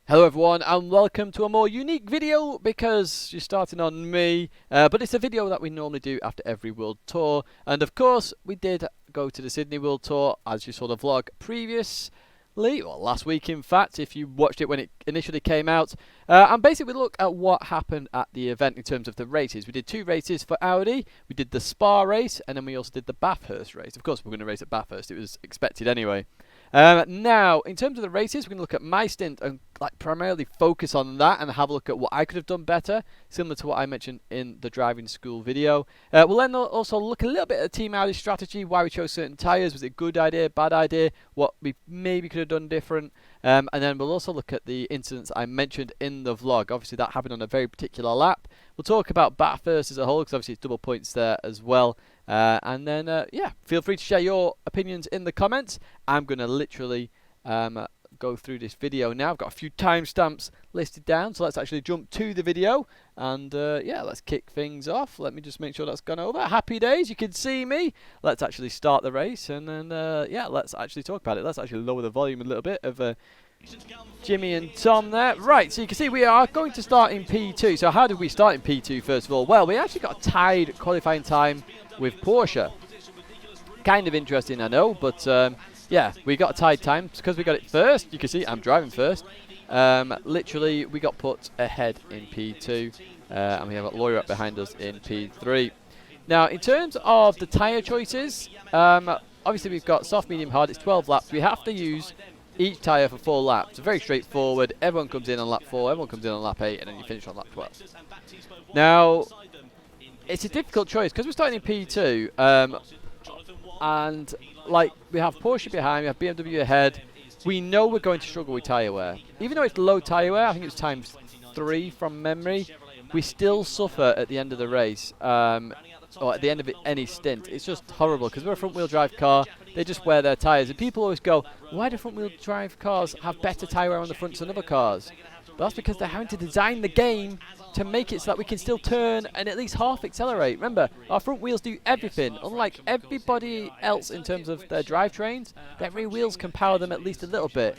Hello everyone and welcome to a more unique video because you're starting on me, but it's a video that we normally do after every World Tour, and of course we did go to the Sydney World Tour as you saw the vlog previously, or last week in fact if you watched it when it initially came out, and basically we look at what happened at the event in terms of the races. We did two races for Audi, we did the Spa race and then we also did the Bathurst race. Of course we're going to race at Bathurst, it was expected anyway. Now, in terms of the races, we're going to look at my stint and primarily focus on that and have a look at what I could have done better, similar to what I mentioned in the driving school video. We'll then also look a little bit at Team Audi's strategy, why we chose certain tyres, was it a good idea, bad idea, what we maybe could have done different, and then we'll also look at the incidents I mentioned in the vlog. Obviously that happened on a very particular lap. We'll talk about Bathurst as a whole, because obviously it's double points there as well. And then, yeah, feel free to share your opinions in the comments. I'm going to literally go through this video now. I've got a few timestamps listed down, so let's actually jump to the video. And, yeah, let's kick things off. Let me just make sure that's gone over. Happy days, you can see me. Let's actually start the race, and then, yeah, let's actually talk about it. Let's actually lower the volume a little bit of Jimmy and Tom there. Right, so you can see we are going to start in P2. So how did we start in P2 first of all? Well, we actually got a tied qualifying time with Porsche. Kind of interesting, I know, but yeah, we got a tied time because we got it first. You can see I'm driving first. Literally, we got put ahead in P2, and we have a lawyer up behind us in P3. Now, in terms of the tyre choices, obviously we've got soft, medium, hard. It's 12 laps. We have to use each tyre for 4 laps. Very straightforward. Everyone comes in on lap 4, everyone comes in on lap 8, and then you finish on lap 12. Now, it's a difficult choice because we're starting in P2, and like we have Porsche behind, we have BMW ahead. We know we're going to struggle with tyre wear. Even though it's low tyre wear, I think it's ×3 from memory, we still suffer at the end of the race, or at the end of any stint. It's just horrible because we're a front wheel drive car. They just wear their tyres, and people always go, why do front wheel drive cars have better tyre wear on the fronts than other cars? But that's because they're having to design the game to make it so that we can still turn and at least half accelerate. Remember, our front wheels do everything. Unlike everybody else in terms of their drivetrains, their rear wheels can power them at least a little bit.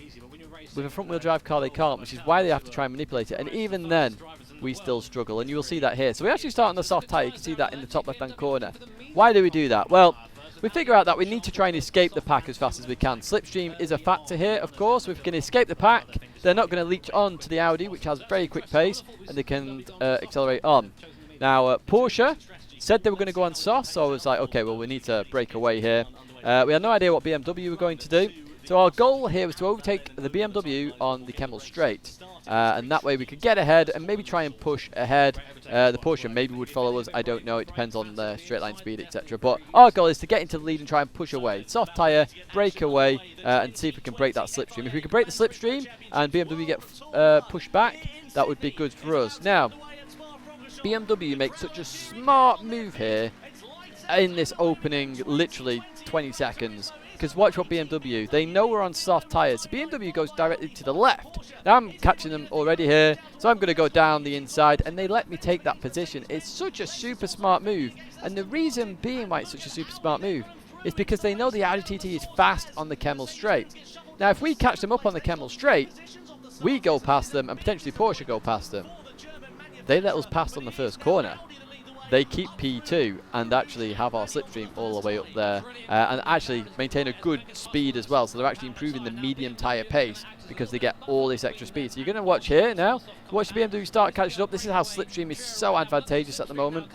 With a front wheel drive car they can't, which is why they have to try and manipulate it. And even then, we still struggle, and you will see that here. So we actually start on the soft tyre. You can see that in the top left hand corner. Why do we do that? Well, we figure out that we need to try and escape the pack as fast as we can. Slipstream is a factor here, of course. If we can escape the pack, they're not going to leech on to the Audi, which has very quick pace, and they can accelerate on. Now, Porsche said they were going to go on soft, so I was like, okay, well, we need to break away here. We had no idea what BMW were going to do. So our goal here was to overtake the BMW on the Kemmel Straight, and that way we could get ahead and maybe try and push ahead. The Porsche maybe would follow us, I don't know, it depends on the straight line speed, etc. But our goal is to get into the lead and try and push away. Soft tyre, break away, and see if we can break that slipstream. If we can break the slipstream and BMW get pushed back, that would be good for us. Now, BMW makes such a smart move here in this opening literally 20 seconds. Because watch what BMW, they know we're on soft tyres. So BMW goes directly to the left. Now I'm catching them already here, so I'm going to go down the inside, and they let me take that position. It's such a super smart move, and the reason being why it's such a super smart move is because they know the Audi TT is fast on the Kemmel Straight. Now if we catch them up on the Kemmel Straight, we go past them, and potentially Porsche go past them. They let us pass on the first corner. They keep P2 and actually have our slipstream all the way up there, and actually maintain a good speed as well. So they're actually improving the medium tyre pace because they get all this extra speed. So you're going to watch here now. Watch the BMW start catching up. This is how slipstream is so advantageous at the moment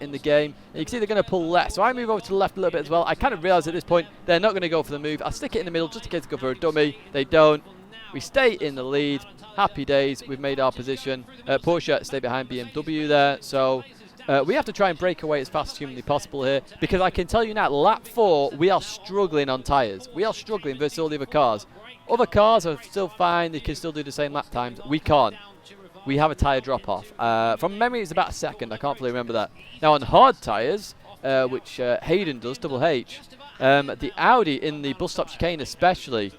in the game. And you can see they're going to pull left. So I move over to the left a little bit as well. I kind of realise at this point they're not going to go for the move. I stick it in the middle just in case they go for a dummy. They don't. We stay in the lead. Happy days. We've made our position. Porsche stay behind BMW there. So we have to try and break away as fast as humanly possible here, because I can tell you now, lap 4, we are struggling on tyres. We are struggling versus all the other cars. Other cars are still fine, they can still do the same lap times. We can't. We have a tyre drop-off. From memory, it's about a second. I can't fully remember that. Now, on hard tyres, which Hayden does, Double H, the Audi in the bus stop chicane especially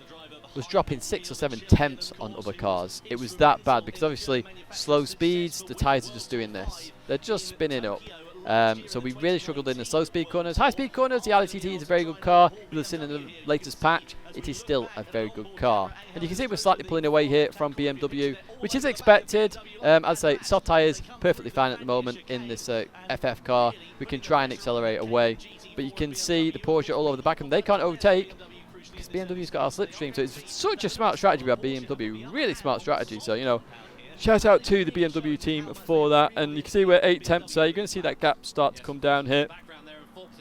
was dropping 6 or 7 tenths on other cars. It was that bad because obviously slow speeds, the tyres are just doing this. They're just spinning up. So we really struggled in the slow speed corners. High speed corners, the LTT is a very good car. You'll have seen in the latest patch, it is still a very good car. And you can see we're slightly pulling away here from BMW, which is expected. As I say, soft tyres perfectly fine at the moment in this FF car. We can try and accelerate away. But you can see the Porsche all over the back, and they can't overtake because BMW's got our slipstream. So it's such a smart strategy by BMW, really smart strategy. So, you know, shout out to the BMW team for that. And you can see we're 8 tenths there. You're going to see that gap start to come down here.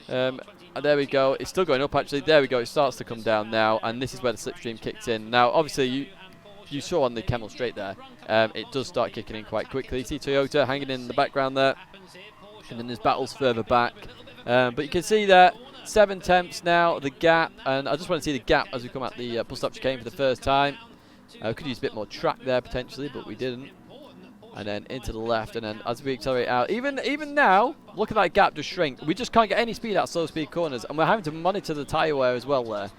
And there we go. It's still going up, actually. There we go. It starts to come down now. And this is where the slipstream kicks in. Now, obviously, you saw on the Camel Straight there, it does start kicking in quite quickly. You see Toyota hanging in the background there. And then there's battles further back. But you can see that 7 tenths now, the gap. And I just want to see the gap as we come out the bus stop chicane for the first time. We could use a bit more track there potentially, but we didn't. And then into the left, and then as we accelerate out, even now, look at that gap just shrink. We just can't get any speed out of slow speed corners, and we're having to monitor the tyre wear as well there.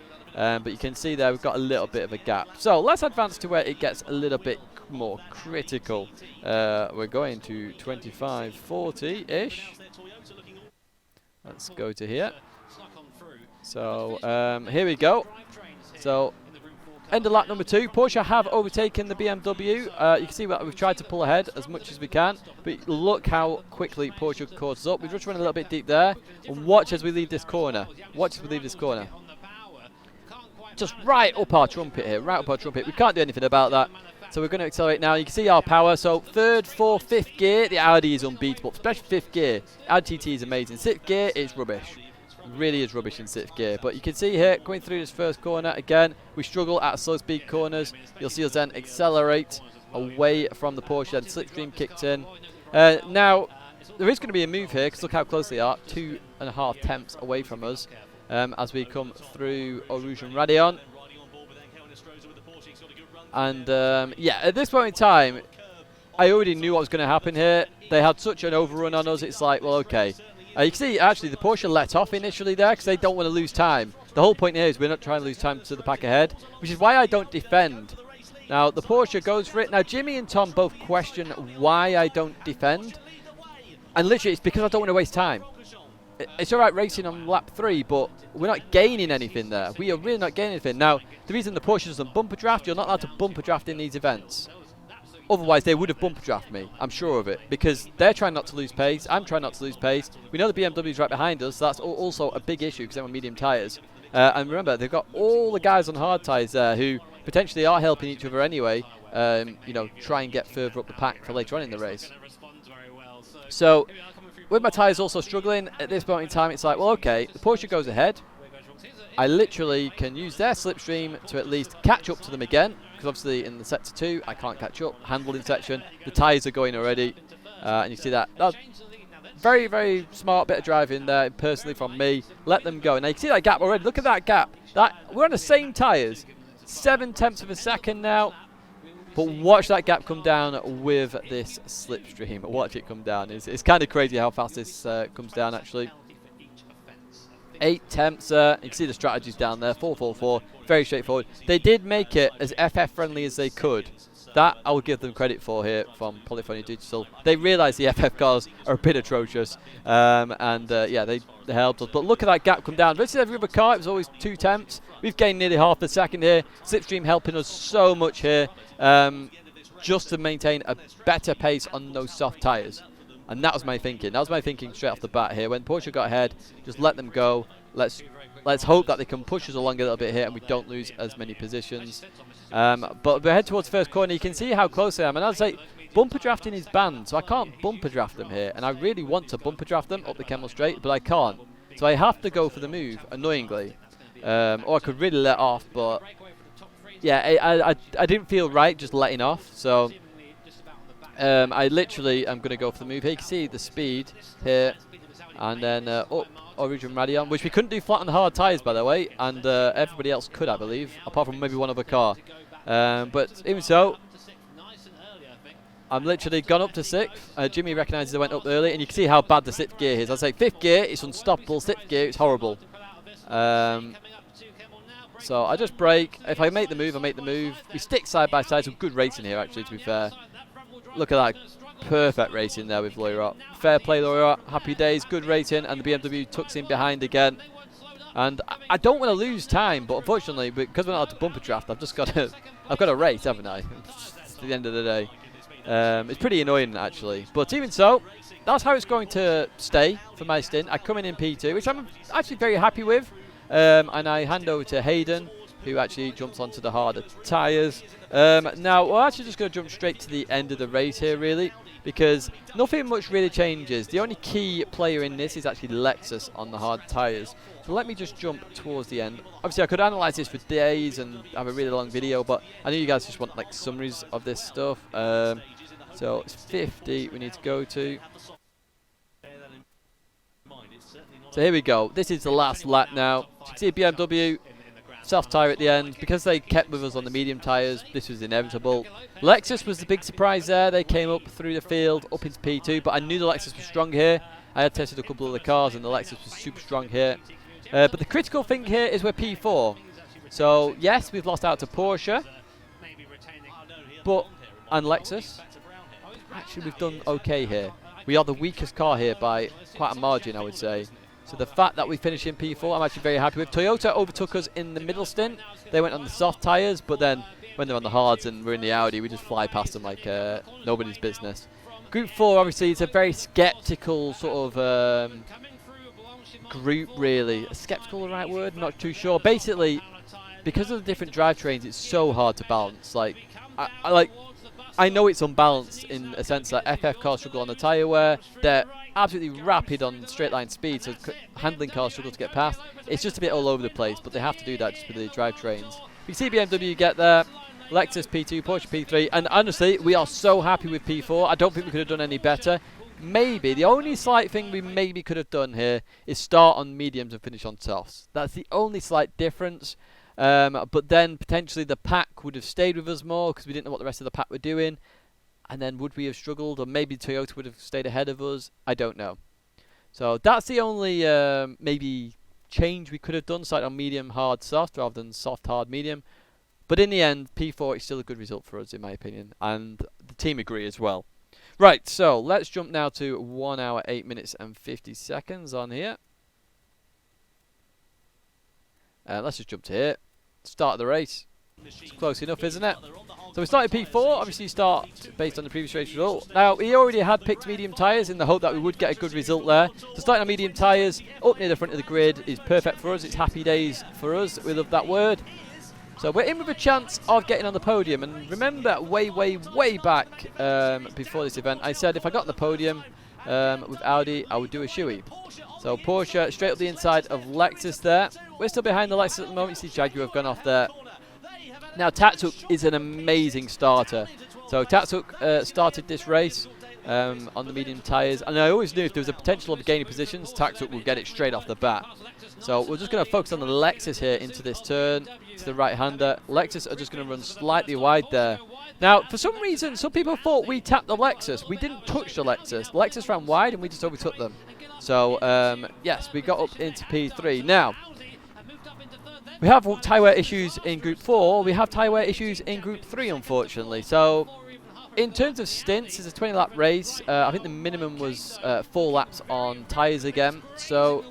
But you can see there we've got a little bit of a gap. So let's advance to where it gets a little bit more critical. We're going to 25-40-ish. Let's go to here. So here we go. So end of lap number 2. Porsche have overtaken the BMW. You can see that we've tried to pull ahead as much as we can, but look how quickly Porsche caught us up. We've just run a little bit deep there. And watch as we leave this corner. Watch as we leave this corner. Just right up our trumpet here. Right up our trumpet. We can't do anything about that. So we're going to accelerate now. You can see our power. So 3rd, 4th, 5th gear, the Audi is unbeatable. Especially 5th gear. Audi TT is amazing. 6th gear, it's rubbish. Really is rubbish in 6th gear. But you can see here, going through this first corner, again, we struggle at slow speed corners. You'll see us then accelerate away from the Porsche. Then slipstream kicked in. Now, there is going to be a move here, because look how close they are. 2.5 tenths away from us as we come through Eau Rouge and Raidillon. And yeah, at this point in time, I already knew what was going to happen here. They had such an overrun on us. It's like, well, okay. You can see, actually, the Porsche let off initially there because they don't want to lose time. The whole point here is we're not trying to lose time to the pack ahead, which is why I don't defend. Now, the Porsche goes for it. Now, Jimmy and Tom both question why I don't defend. And literally, it's because I don't want to waste time. It's all right racing on lap 3, but we're not gaining anything there. We are really not gaining anything. Now, the reason the Porsche doesn't bumper draft, you're not allowed to bumper draft in these events. Otherwise, they would have bumper draft me. I'm sure of it. Because they're trying not to lose pace. I'm trying not to lose pace. We know the BMW's right behind us. So that's also a big issue because they're on medium tyres. And remember, they've got all the guys on hard tyres there who potentially are helping each other anyway. You know, try and get further up the pack for later on in the race. So, with my tyres also struggling, at this point in time, it's like, well, okay, the Porsche goes ahead. I literally can use their slipstream to at least catch up to them again. Because obviously in the sector 2, I can't catch up. Handling section, the tyres are going already. And you see that. That's very, very smart bit of driving there, personally, from me. Let them go. And you can see that gap already. Look at that gap. We're on the same tyres. 7 tenths of a second now. But watch that gap come down with this slipstream. Watch it come down. It's kind of crazy how fast this comes down, actually. 8 tenths. You can see the strategies down there. 4-4-4. Very straightforward. They did make it as FF friendly as they could. That I will give them credit for here from Polyphony Digital. They realised the FF cars are a bit atrocious. Yeah, they helped us. But look at that gap come down. Versus every other car, it was always 2 tenths. We've gained nearly half a second here. Slipstream helping us so much here. Just to maintain a better pace on those soft tyres. And that was my thinking. That was my thinking straight off the bat here. When Porsche got ahead, just let them go. Let's hope that they can push us along a little bit here and we don't lose as many positions. But we head towards first corner. You can see how close I am. And I'd say bumper drafting is banned, so I can't bumper draft them here. And I really want to bumper draft them up the Camel Straight, but I can't. So I have to go for the move, annoyingly. Or I could really let off, but yeah, I didn't feel right just letting off. So I literally am going to go for the move here. You can see the speed here. And then up Eau Rouge and Raidillon, which we couldn't do flat on the hard tyres, by the way. And everybody else could, I believe, apart from maybe one other car. But even so, I'm literally gone up to 6th. Jimmy recognises I went up early, and you can see how bad the 6th gear is. I'd say 5th gear, it's unstoppable. 6th gear, it's horrible. So I just brake. If I make the move, I make the move. We stick side by side. Some good racing here, actually, to be fair. Look at that perfect racing there with Leroy. Fair play, Leroy. Happy days, good racing, and the BMW tucks in behind again. And I don't want to lose time, but unfortunately, because we're not allowed to bumper draft, I've just got to, I've got to race, haven't I? It's the end of the day. It's pretty annoying actually, but even so, that's how it's going to stay for my stint. I come in P2, which I'm actually very happy with, and I hand over to Hayden, who actually jumps onto the harder tyres. Now, we're actually just going to jump straight to the end of the race here, really, because nothing much really changes. The only key player in this is actually Lexus on the hard tyres. So let me just jump towards the end. Obviously, I could analyse this for days and have a really long video, but I know you guys just want like summaries of this stuff. So it's 50 we need to go to. So here we go. This is the last lap now. You can see BMW, soft tyre at the end. Because they kept with us on the medium tyres, this was inevitable. Lexus was the big surprise there. They came up through the field, up into P2, but I knew the Lexus was strong here. I had tested a couple of the cars and the Lexus was super strong here. But the critical thing here is we're P4. So yes, we've lost out to Porsche, and Lexus. Actually, we've done okay here. We are the weakest car here by quite a margin, I would say. So the fact that we finish in P4, I'm actually very happy with. Toyota overtook us in the middle stint. They went on the soft tyres, but then when they're on the hards and we're in the Audi, we just fly past them like nobody's business. Group 4, obviously, it's a very sceptical sort of group, really. Is sceptical the right word? I'm not too sure. Basically, because of the different drivetrains, it's so hard to balance. Like, I know it's unbalanced in a sense that FF cars struggle on the tyre wear. They're absolutely rapid on straight line speed, so handling cars struggle to get past. It's just a bit all over the place, but they have to do that just with the drivetrains. You see BMW get there, Lexus P2, Porsche P3, and honestly, we are so happy with P4. I don't think we could have done any better. Maybe, the only slight thing we maybe could have done here is start on mediums and finish on softs. That's the only slight difference. But then potentially the pack would have stayed with us more because we didn't know what the rest of the pack were doing. And then would we have struggled, or maybe Toyota would have stayed ahead of us? I don't know. So that's the only maybe change we could have done, starting on medium, hard, soft rather than soft, hard, medium. But in the end, P4 is still a good result for us in my opinion, and the team agree as well. Right, so let's jump now to 1 hour, 8 minutes and 50 seconds on here. Let's just jump to here. Start of the race. It's close enough, isn't it? So we started P4. Obviously, you start based on the previous race result. Now, we already had picked medium tyres in the hope that we would get a good result there. So starting on medium tyres, up near the front of the grid is perfect for us. It's happy days for us. We love that word. So we're in with a chance of getting on the podium. And remember, way back before this event, I said if I got on the podium with Audi, I would do a shoey. So Porsche straight up the inside of Lexus there. We're still behind the Lexus at the moment. You see Jaguar have gone off there. Now Tatsuk is an amazing starter. So Tatsuk started this race on the medium tyres. And I always knew if there was a potential of gaining positions, Tatsuk would get it straight off the bat. So we're just going to focus on the Lexus here into this turn, to the right-hander. Lexus are just going to run slightly wide there. Now, for some reason, some people thought we tapped the Lexus. We didn't touch the Lexus. The Lexus ran wide and we just overtook them. So, yes, we got up into P3. Now, we have tyre wear issues in Group 4. We have tyre wear issues in Group 3, unfortunately. So, in terms of stints, it's a 20-lap race. I think the minimum was 4 laps on tyres again. So,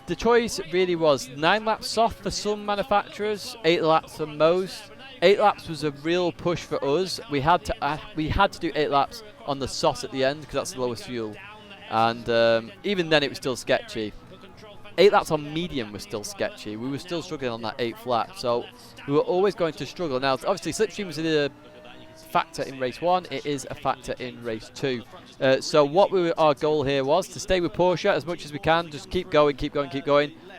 the choice really was 9 laps soft for some manufacturers, 8 laps for most. 8 laps was a real push for us. We had to do 8 laps on the softs at the end because that's the lowest fuel. And even then it was still sketchy. 8 laps on medium was still sketchy. We were still struggling on that 8th lap. So we were always going to struggle. Now, obviously, slipstream was a factor in race 1. It is a factor in race 2. So what our goal here was to stay with Porsche as much as we can. Just keep going.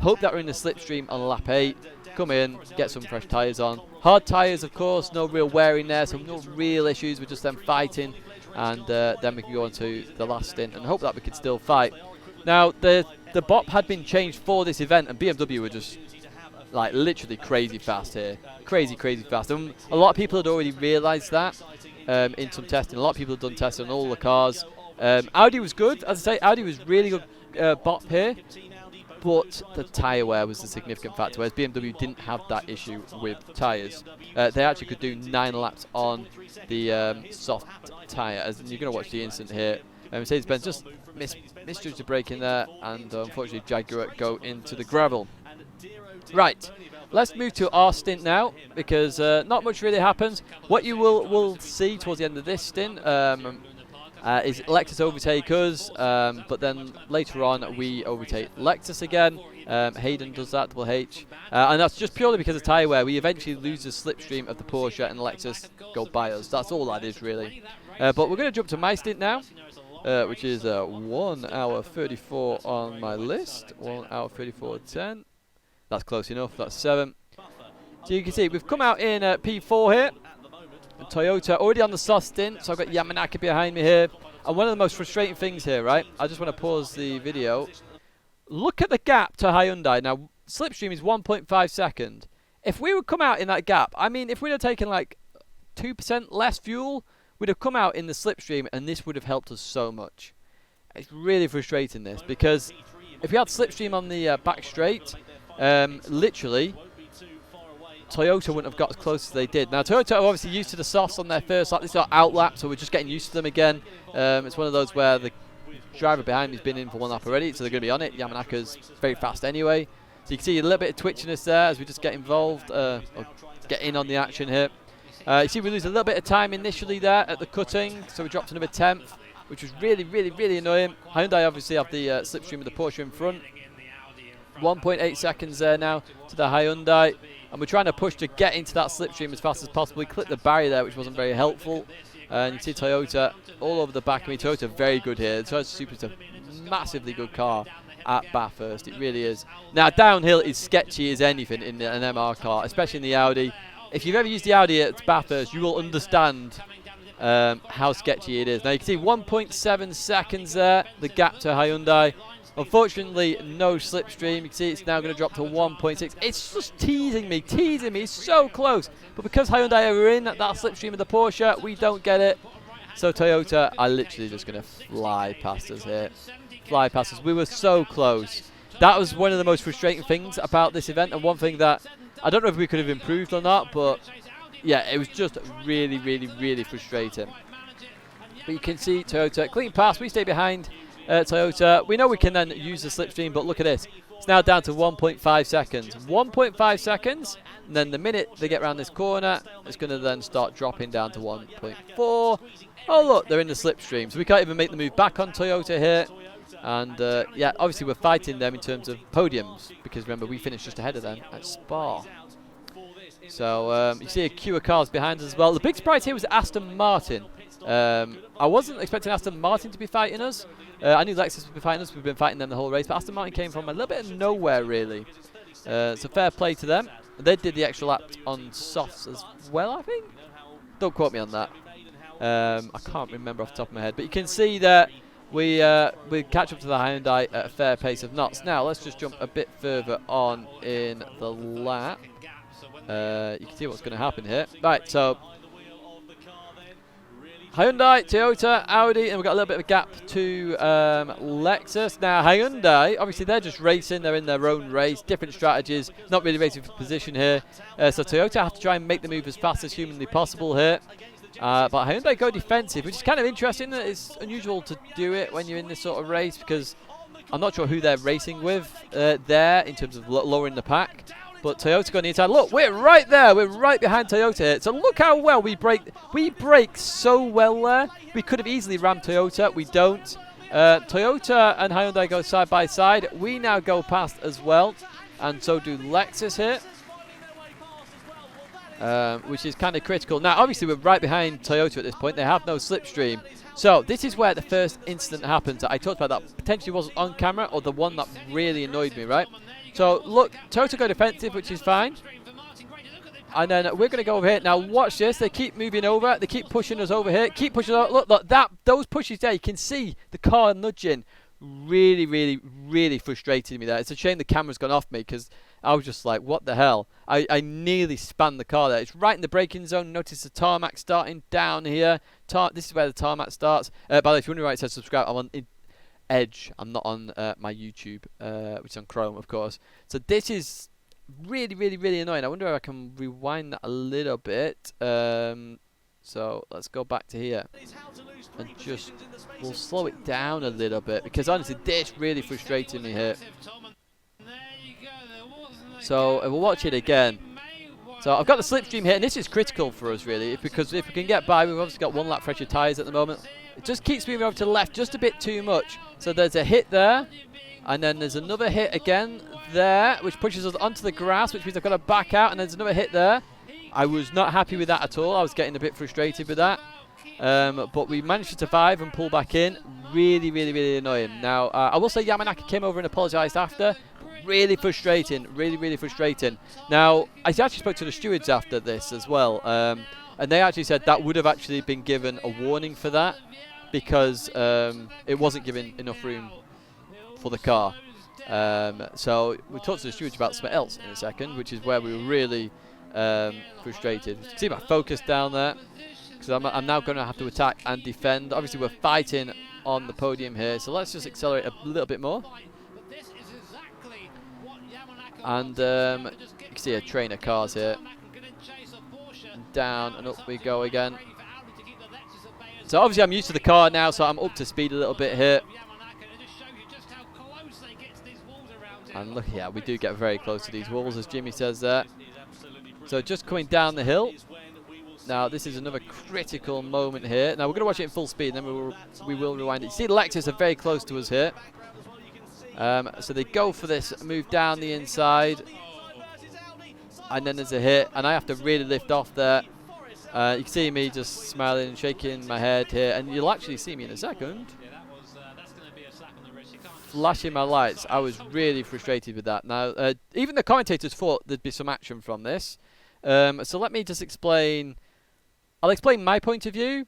Hope that we're in the slipstream on lap 8. Come in, get some fresh tyres on. Hard tyres, of course, no real wearing there, so no real issues. We're just them fighting. And then we can go on to the last stint and hope that we can still fight. Now, the BOP had been changed for this event, and BMW were just, like, literally crazy fast here. Crazy fast. And a lot of people had already realised that in some testing. A lot of people had done tests on all the cars. Audi was good. As I say, Audi was really good BOP here. but the tyre wear was the significant factor, whereas BMW didn't have that issue with tyres. They actually could do 9 laps on the soft tyre, as you're going to watch the incident here. Mercedes-Benz just misjudged the braking there, and unfortunately Jaguar go into the gravel. Right, let's move to our stint now, because not much really happens. What you will see towards the end of this stint is Lexus overtake us, but then later on we overtake Lexus again. Hayden does that, double H, and that's just purely because of tyre wear. We eventually lose the slipstream of the Porsche and Lexus go by us. That's all that is really. But we're going to jump to my stint now, which is 1 hour 34 on my list. 1 hour 34.10. That's close enough. That's 7. So you can see we've come out in P4 here. Toyota already on the soft stint, so I've got Yamanaka behind me here. And one of the most frustrating things here, right? I just want to pause the video. Look at the gap to Hyundai. Now, slipstream is 1.5 seconds. If we would come out in that gap, I mean, if we'd have taken like 2% less fuel, we'd have come out in the slipstream, and this would have helped us so much. It's really frustrating, this, because if we had slipstream on the back straight, literally, Toyota wouldn't have got as close as they did. Now, Toyota are obviously used to the softs on their first lap. This is our out lap, so we're just getting used to them again. It's one of those where the driver behind me has been in for 1 lap already, so they're going to be on it. Yamanaka's very fast anyway. So you can see a little bit of twitchiness there as we just get involved, or get in on the action here. You see we lose a little bit of time initially there at the cutting, so we dropped to number 10th, which was really, really, really annoying. Hyundai obviously have the slipstream of the Porsche in front. 1.8 seconds there now to the Hyundai. And we're trying to push to get into that slipstream as fast as possible. We clipped the barrier there, which wasn't very helpful. And you see Toyota all over the back of me. Toyota very good here. The Toyota Supra is a massively good car at Bathurst. It really is. Now, downhill is sketchy as anything in an MR car, especially in the Audi. If you've ever used the Audi at Bathurst, you will understand how sketchy it is. Now, you can see 1.7 seconds there, the gap to Hyundai. Unfortunately, no slipstream. You can see it's now going to drop to 1.6. It's just teasing me. It's so close. But because Hyundai are in that slipstream of the Porsche, we don't get it. So Toyota are literally just going to fly past us here. Fly past us. We were so close. That was one of the most frustrating things about this event, and one thing that I don't know if we could have improved on that, but yeah, it was just really, really, really frustrating. But you can see Toyota clean pass. We stay behind Toyota. We know we can then use the slipstream, but look at this. It's now down to 1.5 seconds. 1.5 seconds, and then the minute they get around this corner, it's going to then start dropping down to 1.4. Oh, look, they're in the slipstream, so we can't even make the move back on Toyota here. And yeah, obviously we're fighting them in terms of podiums, because remember, we finished just ahead of them at Spa. So you see a queue of cars behind us as well. The big surprise here was Aston Martin. I wasn't expecting Aston Martin to be fighting us. I knew Lexus would be fighting us. We've been fighting them the whole race. But Aston Martin came from a little bit of nowhere, really. So fair play to them. They did the extra lap on softs as well, I think. Don't quote me on that. I can't remember off the top of my head. But you can see that we catch up to the Hyundai at a fair pace of knots. Now, let's just jump a bit further on in the lap. You can see what's going to happen here. Right, so Hyundai, Toyota, Audi, and we've got a little bit of a gap to Lexus. Now, Hyundai, obviously they're just racing. They're in their own race, different strategies, not really racing for position here. So Toyota have to try and make the move as fast as humanly possible here. But Hyundai go defensive, which is kind of interesting. It's unusual to do it when you're in this sort of race, because I'm not sure who they're racing with there in terms of lowering the pack. But Toyota got on the inside. Look, we're right there. We're right behind Toyota here. So look how well we brake. We brake so well there. We could have easily rammed Toyota. We don't. Toyota and Hyundai go side by side. We now go past as well. And so do Lexus here. Which is kind of critical. Now, obviously, we're right behind Toyota at this point. They have no slipstream. So this is where the first incident happens. I talked about that potentially wasn't on camera, or the one that really annoyed me, right? So look, Toyota go defensive, which is fine. And then we're going to go over here. Now watch this. They keep moving over. They keep pushing us over here. Keep pushing us over. Look, those pushes there. You can see the car nudging. Really, really, really frustrated me there. It's a shame the camera's gone off me, because I was just like, what the hell? I nearly spanned the car there. It's right in the braking zone. Notice the tarmac starting down here. This is where the tarmac starts. By the way, if you're wondering why it says subscribe, I'm on Edge. I'm not on my YouTube, which is on Chrome, of course. So this is really, really, really annoying. I wonder if I can rewind that a little bit. So let's go back to here and just we'll slow it down a little bit, because honestly this really frustrated me here. So we'll watch it again. So I've got the slipstream here, and this is critical for us really, because if we can get by, we've obviously got 1 lap fresher tyres at the moment. It just keeps moving over to the left just a bit too much. So there's a hit there, and then there's another hit again there, which pushes us onto the grass, which means I've got to back out, and there's another hit there. I was not happy with that at all. I was getting a bit frustrated with that. But we managed to survive and pull back in. Really, really, really annoying. Now, I will say Yamanaka came over and apologised after. Really frustrating. Really, really frustrating. Now, I actually spoke to the stewards after this as well. And they actually said that would have actually been given a warning for that, because it wasn't given enough room for the car. So we talked to the stewards about something else in a second, which is where we were really frustrated. You can see my focus down there, because I'm now going to have to attack and defend. Obviously we're fighting on the podium here, so let's just accelerate a little bit more. And you can see a train of cars here. Down and up we go again. So obviously I'm used to the car now, so I'm up to speed a little bit here. And look, yeah, we do get very close to these walls, as Jimmy says there. So just coming down the hill. Now this is another critical moment here. Now we're going to watch it in full speed, and then we will rewind it. You see the Lexus are very close to us here. So they go for this move down the inside. And then there's a hit, and I have to really lift off there. You can see me just smiling and shaking my head here, and you'll actually see me in a second flashing my lights. I was really frustrated with that. Now, even the commentators thought there'd be some action from this. So let me just explain. I'll explain my point of view.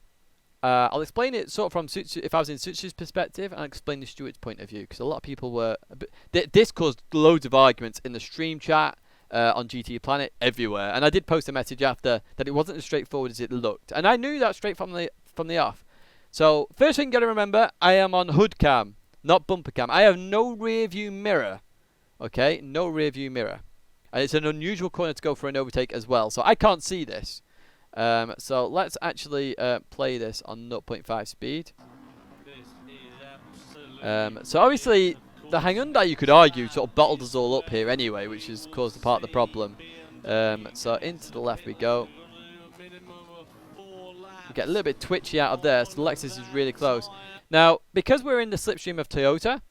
I'll explain it sort of from if I was in Suchu's perspective, and I'll explain the steward's point of view, because a lot of people were a bit, this caused loads of arguments in the stream chat, on GT Planet, everywhere. And I did post a message after that it wasn't as straightforward as it looked, and I knew that straight from the off. So first thing you got to remember, I am on hood cam, not bumper cam. I have no rear view mirror. Okay, no rear view mirror, and it's an unusual corner to go for an overtake as well, so I can't see this. So let's actually play this on 0.5 speed. So obviously the Hyundai, you could argue, sort of bottled us all up here anyway, which has caused part of the problem. So into the left we go. We get a little bit twitchy out of there, so the Lexus is really close. Now, because we're in the slipstream of Toyota,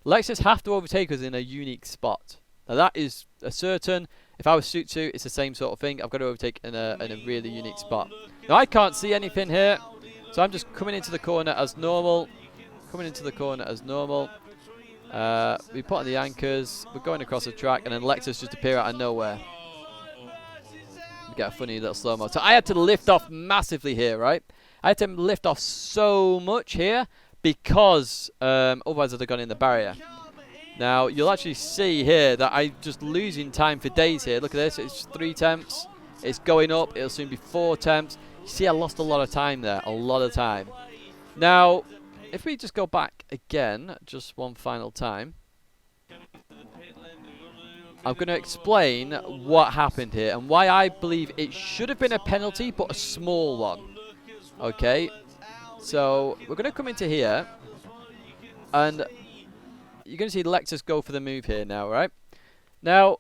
Lexus have to overtake us in a unique spot. Now that is a certain. If I was Suzu, it's the same sort of thing. I've got to overtake in a really unique spot. Now I can't see anything here, so I'm just coming into the corner as normal. We put on the anchors, we're going across the track, and then Lexus just appear out of nowhere. We get a funny little slow-mo. So I had to lift off massively here, right? I had to lift off so much here, because otherwise I'd have gone in the barrier. Now you'll actually see here that I'm just losing time for days here. Look at this, it's 3 temps. It's going up, it'll soon be 4 temps. You see I lost a lot of time there, a lot of time. Now, if we just go back again, just one final time, I'm going to explain what happened here and why I believe it should have been a penalty, but a small one. Okay, so we're going to come into here, and you're going to see Lexus go for the move here now, right? Now,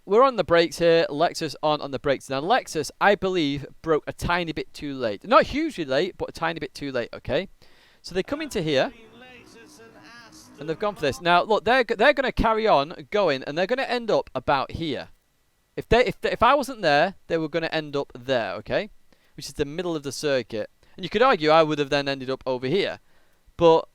we're on the brakes here, Lexus on the brakes. Now, Lexus, I believe, broke a tiny bit too late. Not hugely late, but a tiny bit too late, okay? So they come into here, and they've gone for this. Now, look, they're going to carry on going, and they're going to end up about here. If I wasn't there, they were going to end up there, okay? Which is the middle of the circuit. And you could argue I would have then ended up over here. But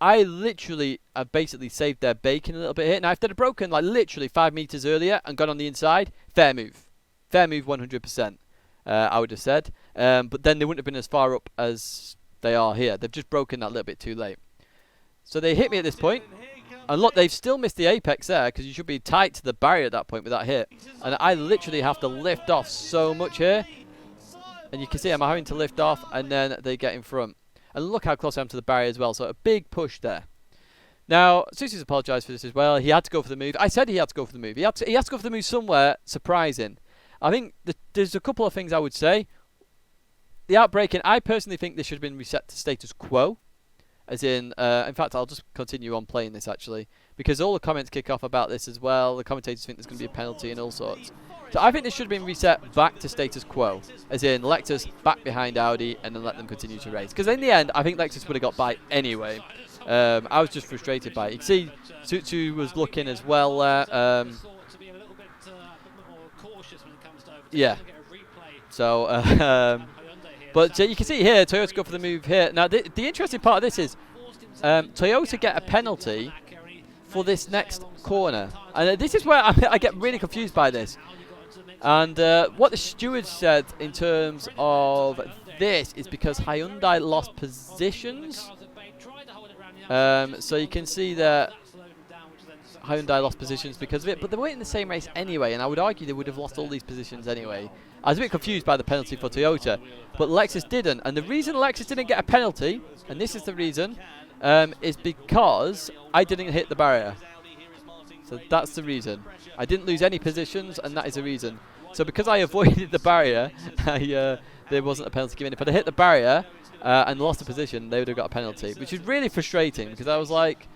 I literally have basically saved their bacon a little bit here. Now, if they'd have broken, like, literally 5 meters earlier and gone on the inside, fair move. Fair move 100%, I would have said. But then they wouldn't have been as far up as they are here. They've just broken that a little bit too late. So they hit me at this point. And look, they've still missed the apex there, because you should be tight to the barrier at that point with that hit. And I literally have to lift off so much here. And you can see I'm having to lift off, and then they get in front. And look how close I am to the barrier as well. So a big push there. Now, Susie's apologised for this as well. He had to go for the move. I said he had to go for the move. He has to go for the move somewhere surprising. I think there's a couple of things I would say. The outbreaking, I personally think this should have been reset to status quo. As in fact, I'll just continue on playing this actually. Because all the comments kick off about this as well. The commentators think there's going to be a penalty and all sorts. So I think this should have been reset back to status quo. As in, Lexus back behind Audi and then let them continue to race. Because in the end, I think Lexus would have got by anyway. I was just frustrated by it. You can see Tutu was looking as well there. Yeah. So, but you can see here, Toyota go for the move here. Now, the interesting part of this is Toyota get a penalty for this next corner. And this is where I get really confused by this. And what the steward said in terms of this is because Hyundai lost positions. So you can see that Hyundai lost positions because of it, but they weren't in the same race anyway, and I would argue they would have lost all these positions anyway. I was a bit confused by the penalty for Toyota, but Lexus didn't. And the reason Lexus didn't get a penalty, and this is the reason, is because I didn't hit the barrier. So that's the reason. I didn't lose any positions, and that is the reason. So because I avoided the barrier, there wasn't a penalty given. If I'd hit the barrier and lost a position, they would have got a penalty, which is really frustrating because I was like,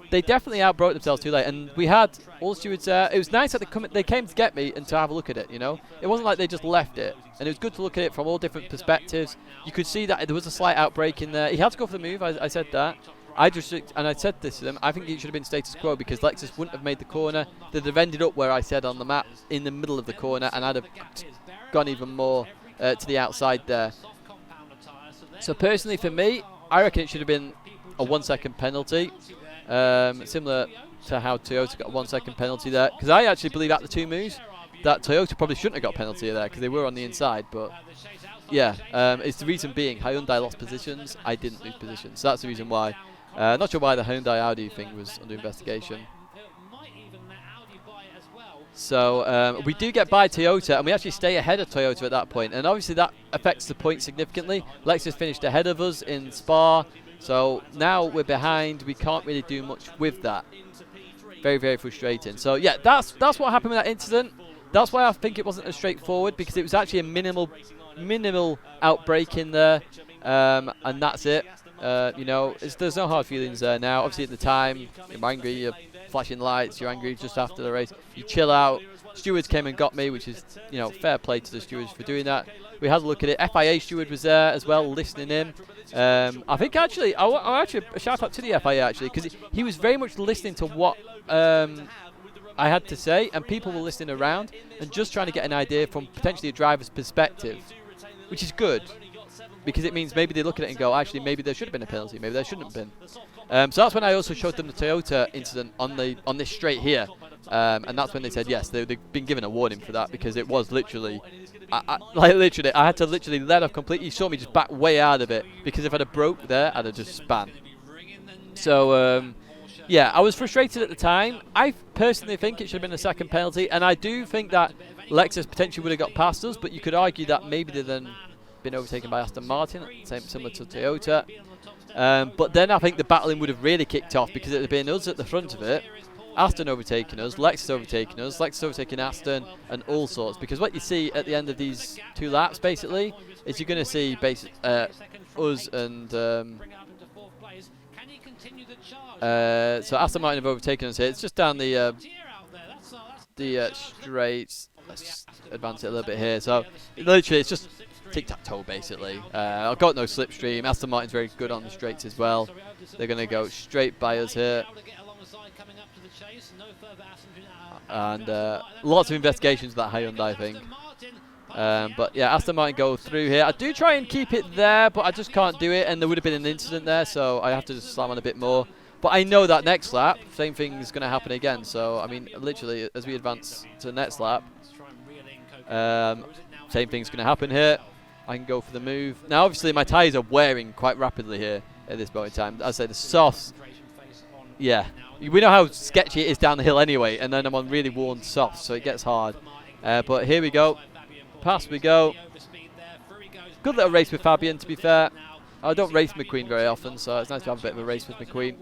they definitely outbroke themselves too late. And we had all the stewards there. It was nice that they came to get me and to have a look at it, you know. It wasn't like they just left it. And it was good to look at it from all different perspectives. You could see that there was a slight outbreak in there. He had to go for the move, I said that. And I said this to them, I think it should have been status quo because Lexus wouldn't have made the corner. They'd have ended up where I said on the map, in the middle of the corner, and I'd have gone even more to the outside there. So personally for me, I reckon it should have been a 1 second penalty. Similar to how Toyota got a 1 second penalty there. Because I actually believe at the two moves that Toyota probably shouldn't have got a penalty there because they were on the inside. But yeah, it's the reason being Hyundai lost positions, I didn't lose positions. So that's the reason why. Not sure why the Hyundai Audi thing was under investigation. So we do get by Toyota, and we actually stay ahead of Toyota at that point. And obviously that affects the point significantly. Lexus finished ahead of us in Spa. So now we're behind. We can't really do much with that. Very, very frustrating. So yeah, that's what happened with that incident. That's why I think it wasn't as straightforward, because it was actually a minimal outbreak in there, and that's it. You know, there's no hard feelings there now. Obviously at the time, you're angry, you're flashing lights, you're angry just after the race. You chill out. Stewards came and got me, which is, you know, fair play to the stewards for doing that. We had a look at it. FIA steward was there as well, listening in. I think actually, I actually a shout out to the FIA actually, because he was very much listening to what I had to say, and people were listening around and just trying to get an idea from potentially a driver's perspective, which is good, because it means maybe they look at it and go, actually, maybe there should have been a penalty, maybe there shouldn't have been. So that's when I also showed them the Toyota incident on this straight here, and that's when they said yes, they've been given a warning for that, because it was literally, I had to literally let off completely. You saw me just back way out of it, because if I'd have broke there, I'd have just span. So yeah, I was frustrated at the time. I personally think it should have been a second penalty, and I do think that Lexus potentially would have got past us, but you could argue that maybe they'd then been overtaken by Aston Martin, similar to Toyota. But then I think the battling would have really kicked off, because it would have been us at the front of it, Aston overtaking us, Lexus overtaking Aston, and all sorts. Because what you see at the end of these 2 laps, basically, is you're going to see us and so Aston Martin have overtaken us here. It's just down the straights. Let's just advance it a little bit here. So literally, it's just tic-tac-toe basically. I've got no slipstream. Aston Martin's very good on the straights as well. They're going to go straight by us here. And lots of investigations of that Hyundai thing. But yeah, Aston Martin go through here. I do try and keep it there, but I just can't do it, and there would have been an incident there, so I have to just slam on a bit more. But I know that next lap, same thing is going to happen again. So, I mean, literally, as we advance to the next lap, same thing's going to happen here. I can go for the move. Now, obviously, my tyres are wearing quite rapidly here at this point in time. As I say, the softs, yeah. We know how sketchy it is down the hill anyway, and then I'm on really worn softs, so it gets hard. But here we go. Past we go. Good little race with Fabian, to be fair. I don't race McQueen very often, so it's nice to have a bit of a race with McQueen.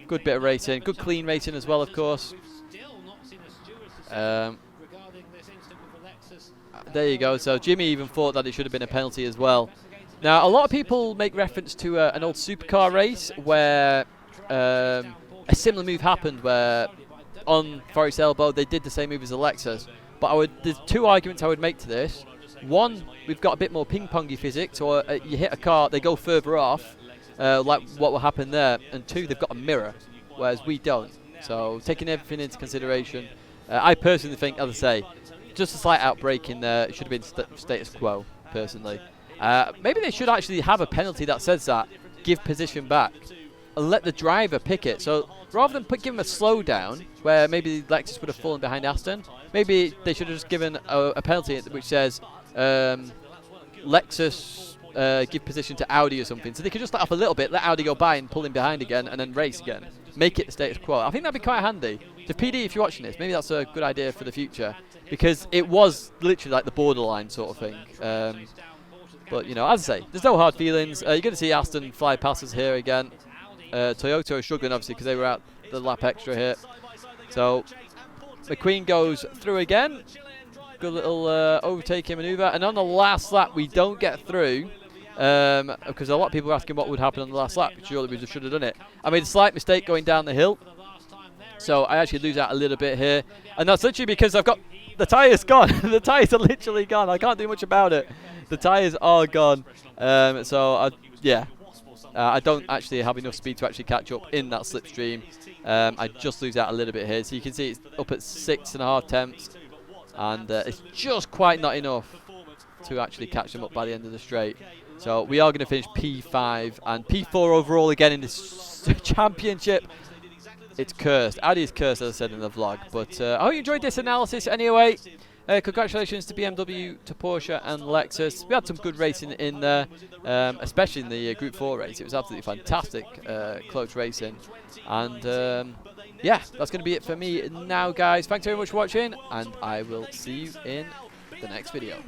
Good bit of racing, good clean racing as well, of course. There you go. So Jimmy even thought that it should have been a penalty as well. Now, a lot of people make reference to an old supercar race where a similar move happened, where on Forest Elbow they did the same move as the Lexus. But there's two arguments I would make to this. One, we've got a bit more ping-pongy physics, or you hit a car, they go further off, like what will happen there. And two, they've got a mirror, whereas we don't. So taking everything into consideration, I personally think, as I say, just a slight outbreak in there. It should have been status quo, personally. Maybe they should actually have a penalty that says that, give position back, and let the driver pick it. So rather than give him a slowdown, where maybe Lexus would have fallen behind Aston, maybe they should have just given a penalty which says Lexus give position to Audi or something. So they could just let off a little bit, let Audi go by and pull him behind again, and then race again. Make it the status quo. I think that'd be quite handy. So PD, if you're watching this, maybe that's a good idea for the future, because it was literally like the borderline sort of thing. But, you know, as I say, there's no hard feelings. You're going to see Aston fly past us here again. Toyota are struggling, obviously, because they were out the lap extra here. So McQueen goes through again. Good little overtaking manoeuvre. And on the last lap, we don't get through, because a lot of people were asking what would happen on the last lap. Surely we just should have done it. I made a slight mistake going down the hill, so I actually lose out a little bit here. And that's literally because I've got the tyres gone. The tyres are literally gone. I can't do much about it. The tyres are gone. So, I don't actually have enough speed to actually catch up in that slipstream. I just lose out a little bit here. So you can see it's up at 6.5 tenths. And it's just quite not enough to actually catch them up by the end of the straight. So we are going to finish P5 and P4 overall again in this championship. It's cursed. Audi is cursed, as I said in the vlog. But I hope you enjoyed this analysis anyway. Congratulations to BMW, to Porsche and Lexus. We had some good racing in there, especially in the Group 4 race. It was absolutely fantastic, close racing. And yeah, that's going to be it for me now, guys. Thanks very much for watching, and I will see you in the next video.